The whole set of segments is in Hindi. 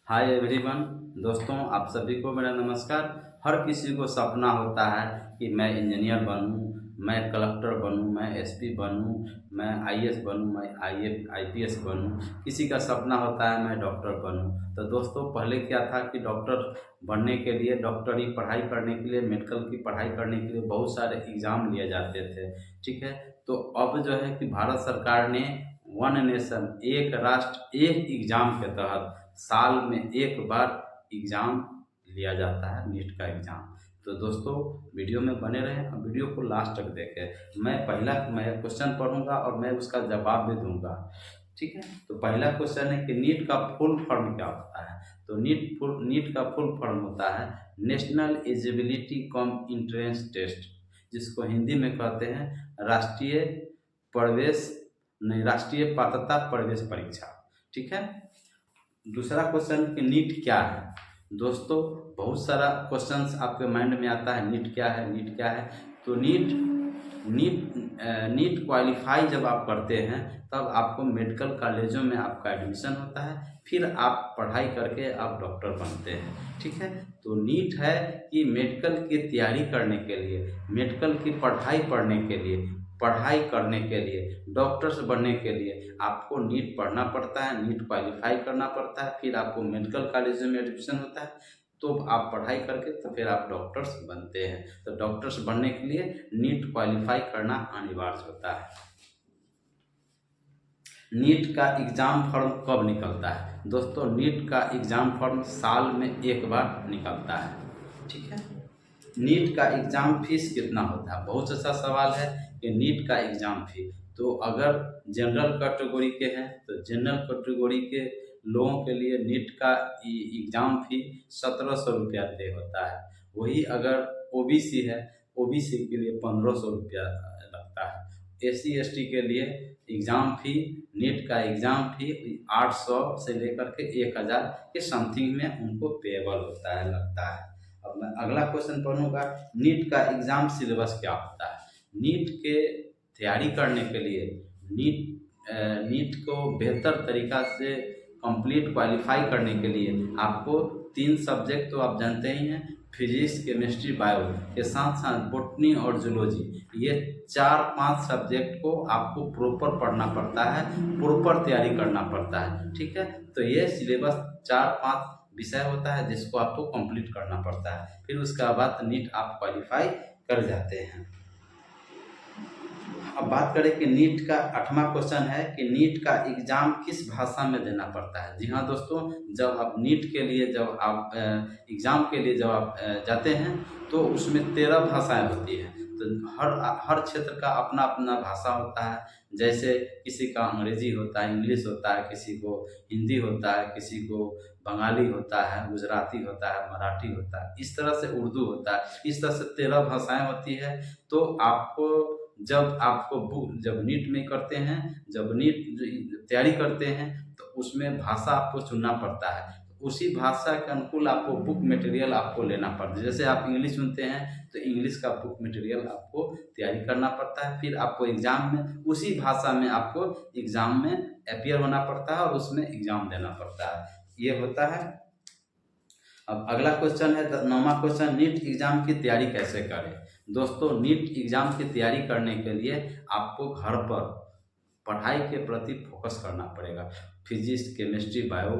Hi everyone. दोस्तों, आप सभी को मेरा नमस्कार। हर किसी को सपना होता है कि मैं इंजीनियर बनूं, मैं कलेक्टर बनूं, मैं एसपी बनूं, मैं आईएएस बनूं, मैं आईपीएस बनूं। किसी का सपना होता है मैं डॉक्टर बनूं। तो दोस्तों, पहले क्या था कि डॉक्टर बनने के लिए, डॉक्टरी पढ़ाई करने के लिए, मेडिकल की पढ़ाई करने के लिए बहुत सारे एग्ज़ाम लिए जाते थे। ठीक है। तो अब जो है कि भारत सरकार ने वन नेशन, एक राष्ट्र एक एग्ज़ाम के तहत साल में एक बार एग्ज़ाम लिया जाता है, नीट का एग्ज़ाम। तो दोस्तों, वीडियो में बने रहें और वीडियो को लास्ट तक देखें। मैं क्वेश्चन पढ़ूंगा और मैं उसका जवाब भी दूंगा। ठीक है। तो पहला क्वेश्चन है कि नीट का फुल फॉर्म क्या होता है। तो नीट का फुल फॉर्म होता है national eligibility cum entrance test, जिसको हिंदी में कहते हैं प्रवेश राष्ट्रीय पात्रता प्रवेश परीक्षा। ठीक है। दूसरा क्वेश्चन कि नीट क्या है। दोस्तों, बहुत सारा क्वेश्चंस आपके माइंड में आता है, नीट क्या है, नीट क्या है। तो नीट नीट नीट क्वालिफाई जब आप करते हैं तब आपको मेडिकल कॉलेजों में आपका एडमिशन होता है, फिर आप पढ़ाई करके आप डॉक्टर बनते हैं। ठीक है। तो नीट है कि मेडिकल की तैयारी करने के लिए, मेडिकल की पढ़ाई पढ़ने के लिए, पढ़ाई करने के लिए, डॉक्टर्स बनने के लिए आपको नीट पढ़ना पड़ता है, नीट क्वालिफाई करना पड़ता है, फिर आपको मेडिकल कॉलेज में एडमिशन होता है। तो आप पढ़ाई करके तो फिर आप डॉक्टर्स बनते हैं। तो डॉक्टर्स बनने के लिए नीट क्वालिफाई करना अनिवार्य होता है। नीट का एग्ज़ाम फॉर्म कब निकलता है। दोस्तों, नीट का एग्ज़ाम फॉर्म साल में एक बार निकलता है। ठीक है। नीट का एग्ज़ाम फीस कितना होता है। बहुत अच्छा सवाल है कि नीट का एग्ज़ाम फी। तो अगर जनरल कैटेगरी के हैं तो जनरल कैटेगरी के लोगों के लिए नीट का एग्ज़ाम फी 1700 रुपया तय होता है। वही अगर ओबीसी है, ओबीसी के लिए 1500 रुपया लगता है। एससी एसटी के लिए एग्ज़ाम फी, नीट का एग्ज़ाम फी 800 से लेकर के 1000 के समथिंग में उनको पेएबल होता है, लगता है। अब मैं अगला क्वेश्चन पढ़ूंगा, नीट का एग्ज़ाम सिलेबस क्या होता है। नीट के तैयारी करने के लिए, नीट को बेहतर तरीका से कंप्लीट क्वालिफाई करने के लिए आपको 3 सब्जेक्ट तो आप जानते ही हैं, फिजिक्स, केमिस्ट्री, बायो के साथ साथ बॉटनी और जूलॉजी, ये 4-5 सब्जेक्ट को आपको प्रॉपर पढ़ना पड़ता है, प्रॉपर तैयारी करना पड़ता है। ठीक है। तो ये सिलेबस 4-5 विषय होता है जिसको आपको कंप्लीट करना पड़ता है, फिर उसके बाद नीट आप क्वालिफाई कर जाते हैं। अब बात करें कि नीट का 8वां क्वेश्चन है कि नीट का एग्ज़ाम किस भाषा में देना पड़ता है। जी हाँ दोस्तों, जब आप नीट के लिए, जब आप एग्ज़ाम के लिए जब आप जाते हैं तो उसमें 13 भाषाएं होती हैं। तो हर हर क्षेत्र का अपना अपना भाषा होता है। जैसे किसी का अंग्रेजी होता है, इंग्लिश होता है, किसी को हिंदी होता है, किसी को बंगाली होता है, गुजराती होता है, मराठी होता है, इस तरह से उर्दू होता है। इस तरह से 13 भाषाएं होती है। तो आपको जब नीट में करते हैं, जब नीट तैयारी करते हैं तो उसमें भाषा आपको चुनना पड़ता है। उसी भाषा के अनुकूल आपको बुक मटेरियल आपको लेना पड़ता है। जैसे आप इंग्लिश सुनते हैं तो इंग्लिश का बुक मटेरियल आपको तैयारी करना पड़ता है, फिर आपको एग्ज़ाम में उसी भाषा में आपको एग्ज़ाम में अपीयर होना पड़ता है और उसमें एग्ज़ाम देना पड़ता है। ये होता है। अब अगला क्वेश्चन है 9वां क्वेश्चन, नीट एग्ज़ाम की तैयारी कैसे करें। दोस्तों, नीट एग्ज़ाम की तैयारी करने के लिए आपको घर पर पढ़ाई के प्रति फोकस करना पड़ेगा। फिजिक्स, केमिस्ट्री, बायो,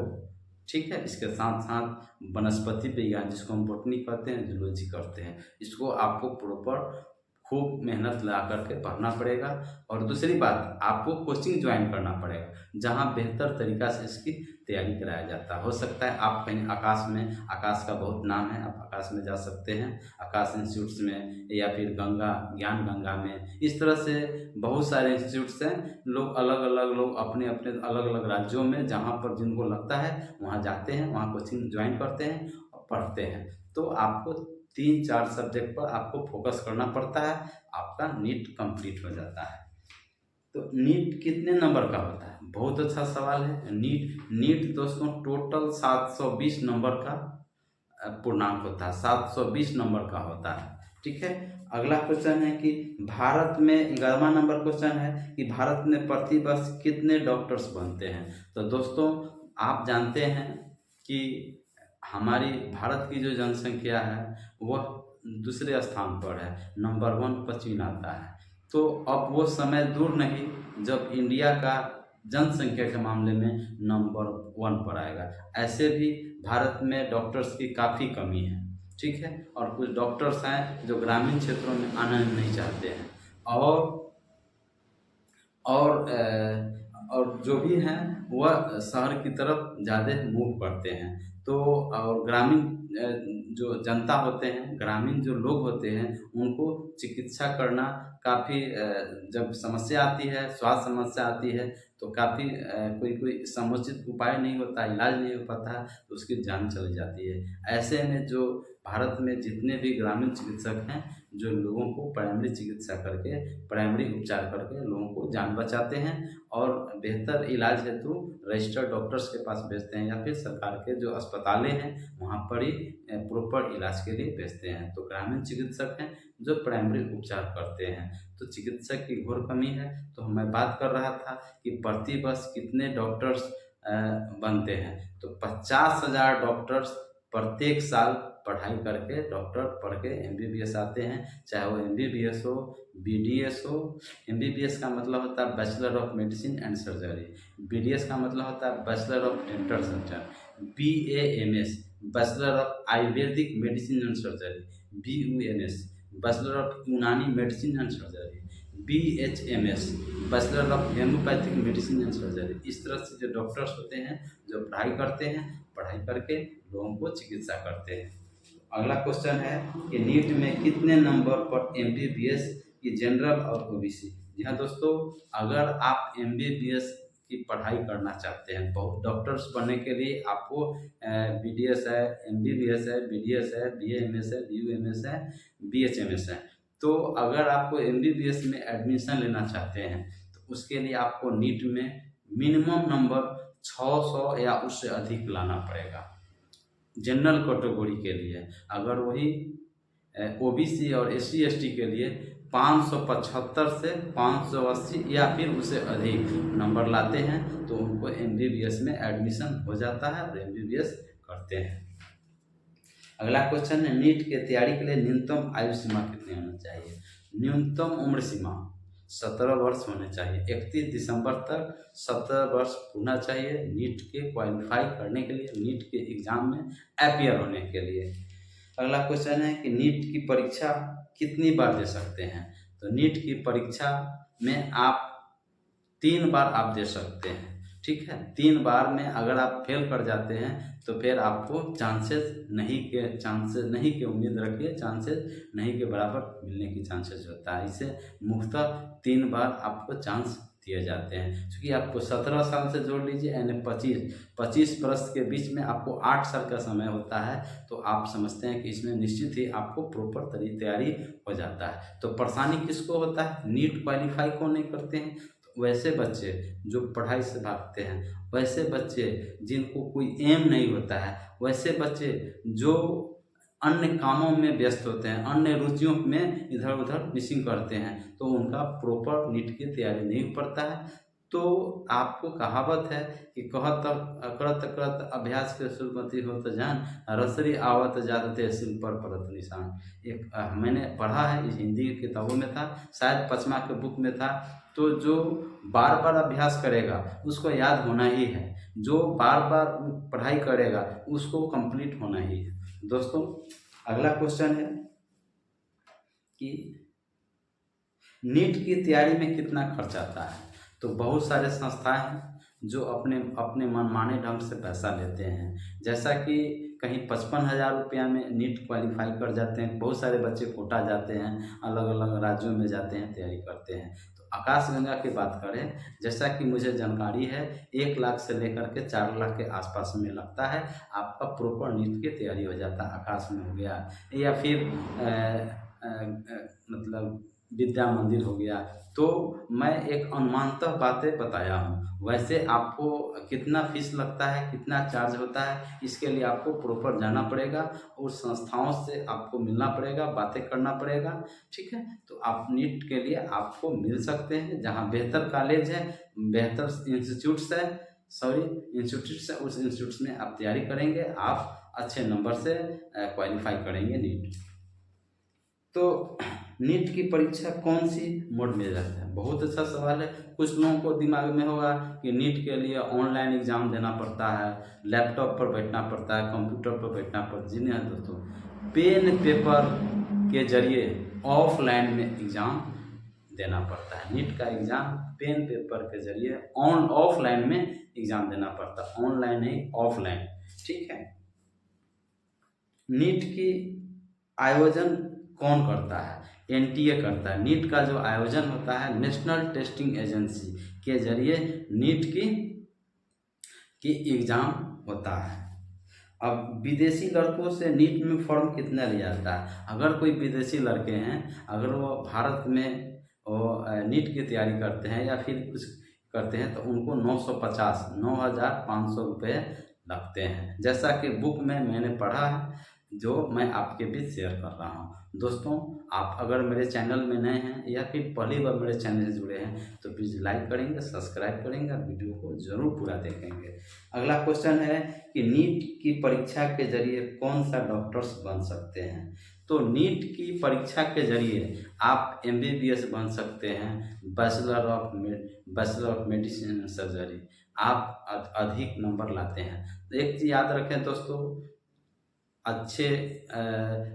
ठीक है। इसके साथ साथ वनस्पति विज्ञान, जिसको हम बॉटनी कहते हैं, जूलॉजी करते हैं, इसको आपको प्रॉपर खूब मेहनत लगा करके पढ़ना पड़ेगा। और दूसरी बात, आपको कोचिंग ज्वाइन करना पड़ेगा जहाँ बेहतर तरीका से इसकी तैयारी कराया जाता है। हो सकता है आप कहीं आकाश का बहुत नाम है, आप आकाश में जा सकते हैं, आकाश इंस्टीट्यूट्स में, या फिर ज्ञान गंगा में। इस तरह से बहुत सारे इंस्टीट्यूट्स हैं। लोग अपने अपने अलग अलग राज्यों में जहाँ पर जिनको लगता है वहाँ जाते हैं, वहाँ कोचिंग ज्वाइन करते हैं और पढ़ते हैं। तो आपको 3-4 सब्जेक्ट पर आपको फोकस करना पड़ता है, आपका नीट कंप्लीट हो जाता है। तो नीट कितने नंबर का होता है। बहुत अच्छा सवाल है। नीट दोस्तों टोटल 720 नंबर का पूर्णांक होता है, 720 नंबर का होता है। ठीक है। अगला क्वेश्चन है कि भारत में 11वां नंबर क्वेश्चन है कि भारत में प्रति वर्ष कितने डॉक्टर्स बनते हैं। तो दोस्तों, आप जानते हैं कि हमारी भारत की जो जनसंख्या है वह दूसरे स्थान पर है, नंबर 1 पर चीन आता है। तो अब वो समय दूर नहीं जब इंडिया का जनसंख्या के मामले में नंबर 1 पर आएगा। ऐसे भी भारत में डॉक्टर्स की काफ़ी कमी है, ठीक है, और कुछ डॉक्टर्स हैं जो ग्रामीण क्षेत्रों में आना नहीं चाहते हैं, और और और जो भी हैं वह शहर की तरफ ज़्यादा मूव करते हैं। तो और ग्रामीण जो जनता होते हैं, ग्रामीण जो लोग होते हैं, उनको चिकित्सा करना काफ़ी जब समस्या आती है, स्वास्थ्य समस्या आती है, तो काफ़ी कोई समुचित उपाय नहीं होता, इलाज नहीं हो पाता है, तो उसकी जान चली जाती है। ऐसे में जो भारत में जितने भी ग्रामीण चिकित्सक हैं, जो लोगों को प्राइमरी चिकित्सा करके, प्राइमरी उपचार करके लोगों को जान बचाते हैं और बेहतर इलाज हेतु रजिस्टर्ड डॉक्टर्स के पास भेजते हैं, या फिर सरकार के जो अस्पतालें हैं वहाँ पर ही प्रॉपर इलाज के लिए भेजते हैं। तो ग्रामीण चिकित्सक हैं जो प्राइमरी उपचार करते हैं। तो चिकित्सक की घोर कमी है। तो मैं बात कर रहा था कि प्रति वर्ष कितने डॉक्टर्स बनते हैं, तो 50,000 डॉक्टर्स प्रत्येक साल पढ़ाई करके, डॉक्टर पढ़ के एमबीबीएस आते हैं, चाहे वो एमबीबीएस हो, बीडीएस हो। एमबीबीएस का मतलब होता है bachelor of medicine and surgery, BDS का मतलब होता है bachelor of dental surgeon, BAMS bachelor of Ayurvedic medicine and surgery, BUMS bachelor of Unani medicine and surgery, BHMS bachelor of homeopathic medicine and surgery. इस तरह से जो डॉक्टर्स होते हैं जो पढ़ाई करते हैं, पढ़ाई करके लोगों को चिकित्सा करते हैं। अगला क्वेश्चन है कि नीट में कितने नंबर पर एमबीबीएस की जनरल और ओबीसी। जी हाँ दोस्तों, अगर आप एमबीबीएस की पढ़ाई करना चाहते हैं, बहुत डॉक्टर्स बनने के लिए आपको बीडीएस है, एमबीबीएस है, बीडीएस है, बीएएमएस है, बीयूएमएस है, बीएचएमएस है। तो अगर आपको एमबीबीएस में एडमिशन लेना चाहते हैं तो उसके लिए आपको नीट में मिनिमम नंबर 600 या उससे अधिक लाना पड़ेगा जनरल कैटेगरी के लिए। अगर वही ओबीसी और एससी एसटी के लिए 575 से 580 या फिर उससे अधिक नंबर लाते हैं तो उनको एमबीबीएस में एडमिशन हो जाता है और एमबीबीएस करते हैं। अगला क्वेश्चन है नीट की तैयारी के लिए न्यूनतम आयु सीमा कितनी होनी चाहिए। न्यूनतम उम्र सीमा 17 वर्ष होने चाहिए। 31 दिसंबर तक 17 वर्ष होना चाहिए नीट के क्वालिफाई करने के लिए, नीट के एग्ज़ाम में अपीयर होने के लिए। अगला क्वेश्चन है कि नीट की परीक्षा कितनी बार दे सकते हैं। तो नीट की परीक्षा में आप 3 बार आप दे सकते हैं, ठीक है। 3 बार में अगर आप फेल कर जाते हैं तो फिर आपको चांसेस नहीं के उम्मीद रखिए, चांसेस नहीं के बराबर मिलने की चांसेस होता है। इसे मुख्यतः 3 बार आपको चांस दिए जाते हैं। क्योंकि आपको 17 साल से जोड़ लीजिए यानी 25 वर्ष के बीच में आपको 8 साल का समय होता है। तो आप समझते हैं कि इसमें निश्चित ही आपको प्रॉपर तैयारी हो जाता है। तो परेशानी किसको होता है, नीट क्वालिफाई कौन नहीं करते हैं। वैसे बच्चे जो पढ़ाई से भागते हैं, वैसे बच्चे जिनको कोई एम नहीं होता है, वैसे बच्चे जो अन्य कामों में व्यस्त होते हैं, अन्य रुचियों में इधर उधर मिसिंग करते हैं, तो उनका प्रॉपर नीट की तैयारी नहीं हो पाता है। तो आपको कहावत है कि कहत करत करत अभ्यास के सुरमति हो तो जान, रसरी आवत जाते सिल पर परत निशान। एक मैंने पढ़ा है, इस हिंदी की किताबों में था, शायद 5वां के बुक में था। तो जो बार बार अभ्यास करेगा उसको याद होना ही है, जो बार बार पढ़ाई करेगा उसको कंप्लीट होना ही है। दोस्तों अगला क्वेश्चन है कि नीट की तैयारी में कितना खर्च आता है। तो बहुत सारे संस्थाएं हैं जो अपने अपने मनमाने ढंग से पैसा लेते हैं, जैसा कि कहीं 55,000 रुपया में नीट क्वालिफाई कर जाते हैं। बहुत सारे बच्चे कोटा जाते हैं, अलग अलग राज्यों में जाते हैं, तैयारी करते हैं। तो आकाशगंगा की बात करें, जैसा कि मुझे जानकारी है 1 लाख से लेकर के 4 लाख के आसपास में लगता है, आपका प्रॉपर नीट की तैयारी हो जाता है। आकाश में हो गया या फिर मतलब विद्या मंदिर हो गया। तो मैं एक अनुमानतः बातें बताया हूँ, वैसे आपको कितना फीस लगता है, कितना चार्ज होता है, इसके लिए आपको प्रॉपर जाना पड़ेगा और संस्थाओं से आपको मिलना पड़ेगा, बातें करना पड़ेगा, ठीक है। तो आप नीट के लिए आपको मिल सकते हैं, जहाँ बेहतर कॉलेज है, बेहतर इंस्टीट्यूट्स है, सॉरी इंस्टीट्यूट से, उस इंस्टीट्यूट में आप तैयारी करेंगे, आप अच्छे नंबर से क्वालिफाई करेंगे नीट। तो नीट की परीक्षा कौन सी मोड में रहता है? बहुत अच्छा सवाल है। कुछ लोगों को दिमाग में होगा कि नीट के लिए ऑनलाइन एग्ज़ाम देना पड़ता है, लैपटॉप पर बैठना पड़ता है, कंप्यूटर पर बैठना पड़ता है। जी नहीं दोस्तों, पेन पेपर के जरिए ऑफलाइन में एग्ज़ाम देना पड़ता है। नीट का एग्ज़ाम पेन पेपर के जरिए ऑफलाइन में एग्ज़ाम देना पड़ता है, ऑनलाइन नहीं ऑफलाइन। ठीक है। नीट की आयोजन कौन करता है? एनटीए करता है। नीट का जो आयोजन होता है नेशनल टेस्टिंग एजेंसी के जरिए नीट की एग्ज़ाम होता है। अब विदेशी लड़कों से नीट में फॉर्म कितना लिया जाता है? अगर कोई विदेशी लड़के हैं, अगर वो भारत में वो नीट की तैयारी करते हैं या फिर कुछ करते हैं तो उनको 9,500 रुपये लगते हैं, जैसा कि बुक में मैंने पढ़ा है, जो मैं आपके बीच शेयर कर रहा हूँ। दोस्तों, आप अगर मेरे चैनल में नए हैं या फिर पहली बार मेरे चैनल से जुड़े हैं तो प्लीज़ लाइक करेंगे, सब्सक्राइब करेंगे और वीडियो को ज़रूर पूरा देखेंगे। अगला क्वेश्चन है कि नीट की परीक्षा के जरिए कौन सा डॉक्टर्स बन सकते हैं? तो नीट की परीक्षा के जरिए आप एमबीबीएस बन सकते हैं, बैचलर ऑफ मेडिसिन सर्जरी, आप अधिक नंबर लाते हैं। तो एक चीज़ याद रखें दोस्तों, अच्छे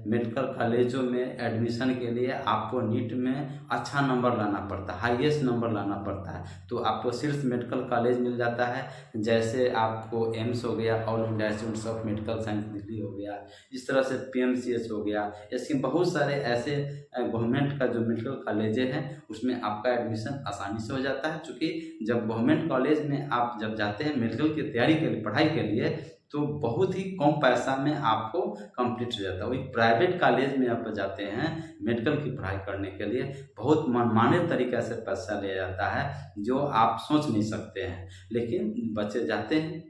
मेडिकल कॉलेजों में एडमिशन के लिए आपको नीट में अच्छा नंबर लाना पड़ता है, हाईएस्ट नंबर लाना पड़ता है। तो आपको सिर्फ मेडिकल कॉलेज मिल जाता है, जैसे आपको एम्स हो गया, all India institute of medical science Delhi हो गया, इस तरह से पीएमसीएच हो गया। इसके बहुत सारे ऐसे गवर्नमेंट का जो मेडिकल कॉलेजें हैं उसमें आपका एडमिशन आसानी से हो जाता है। चूँकि जब गवर्नमेंट कॉलेज में आप जब जाते हैं मेडिकल की तैयारी के लिए, पढ़ाई के लिए, तो बहुत ही कम पैसा में आपको कंप्लीट हो जाता है। वही प्राइवेट कॉलेज में आप जाते हैं मेडिकल की पढ़ाई करने के लिए, बहुत मनमाने तरीके से पैसा लिया जाता है जो आप सोच नहीं सकते हैं। लेकिन बच्चे जाते हैं,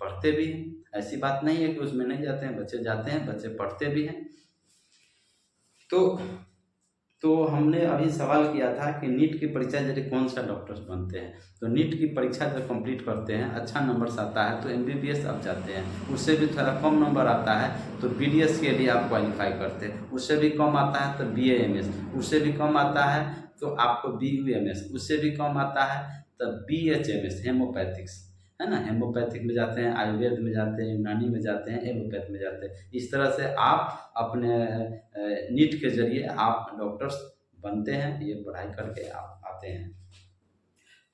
पढ़ते भी हैं, ऐसी बात नहीं है कि उसमें नहीं जाते हैं, बच्चे जाते हैं, बच्चे पढ़ते भी हैं। तो हमने अभी सवाल किया था कि नीट की परीक्षा जरिए कौन सा डॉक्टर्स बनते हैं। तो नीट की परीक्षा जब कंप्लीट करते हैं, अच्छा नंबर आता है तो एमबीबीएस आप जाते हैं। उससे भी थोड़ा कम नंबर आता है तो बीडीएस के लिए आप क्वालिफाई करते हैं। उससे भी कम आता है तो बीएएमएस, उससे भी कम आता है तो आपको बीयूएमएस, उससे भी कम आता है तो बीएचएमएस, हेमोपैथिक्स, है ना। हेमोपैथिक में जाते हैं, आयुर्वेद में जाते हैं, यूनानी में जाते हैं, एलोपैथ में जाते हैं। इस तरह से आप अपने नीट के जरिए आप डॉक्टर्स बनते हैं, ये पढ़ाई करके आप आते हैं।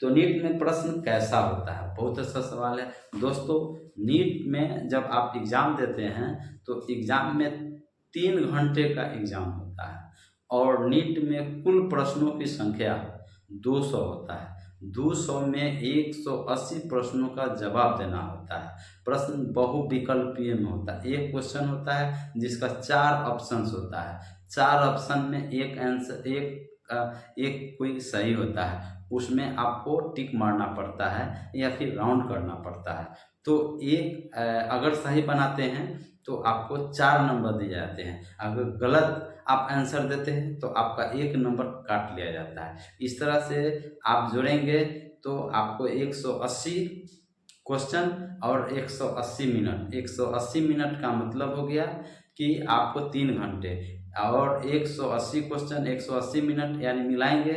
तो नीट में प्रश्न कैसा होता है? बहुत अच्छा सवाल है दोस्तों। नीट में जब आप एग्ज़ाम देते हैं तो एग्ज़ाम में 3 घंटे का एग्ज़ाम होता है और नीट में कुल प्रश्नों की संख्या 200 होता है। 200 में 180 प्रश्नोों का जवाब देना होता है। प्रश्न बहुविकल्पीय में होता है। एक क्वेश्चन होता है जिसका 4 ऑप्शंस होता है। 4 ऑप्शन में एक आंसर, एक कोई सही होता है, उसमें आपको टिक मारना पड़ता है या फिर राउंड करना पड़ता है। तो एक अगर सही बनाते हैं तो आपको 4 नंबर दिए जाते हैं। अगर गलत आप आंसर देते हैं तो आपका 1 नंबर काट लिया जाता है। इस तरह से आप जोड़ेंगे तो आपको 180 क्वेश्चन और 180 मिनट, 180 मिनट का मतलब हो गया कि आपको 3 घंटे और 180 क्वेश्चन 180 मिनट यानी मिलाएंगे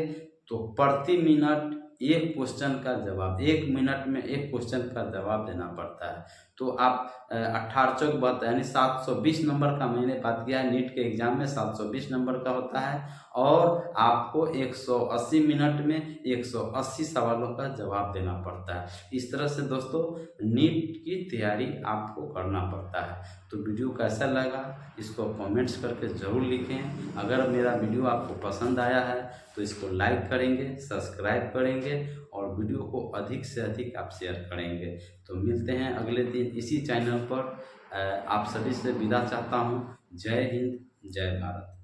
तो प्रति मिनट एक क्वेश्चन का जवाब, 1 मिनट में एक क्वेश्चन का जवाब देना पड़ता है। तो आप 18 चौक बात यानी 720 नंबर का मैंने बात किया है। नीट के एग्ज़ाम में 720 नंबर का होता है और आपको 180 मिनट में 180 सवालों का जवाब देना पड़ता है। इस तरह से दोस्तों नीट की तैयारी आपको करना पड़ता है। तो वीडियो कैसा लगा इसको कमेंट्स करके ज़रूर लिखें। अगर मेरा वीडियो आपको पसंद आया है तो इसको लाइक करेंगे, सब्सक्राइब करेंगे और वीडियो को अधिक से अधिक आप शेयर करेंगे। तो मिलते हैं अगले दिन इसी चैनल पर। आप सभी से विदा चाहता हूँ। जय हिंद, जय भारत।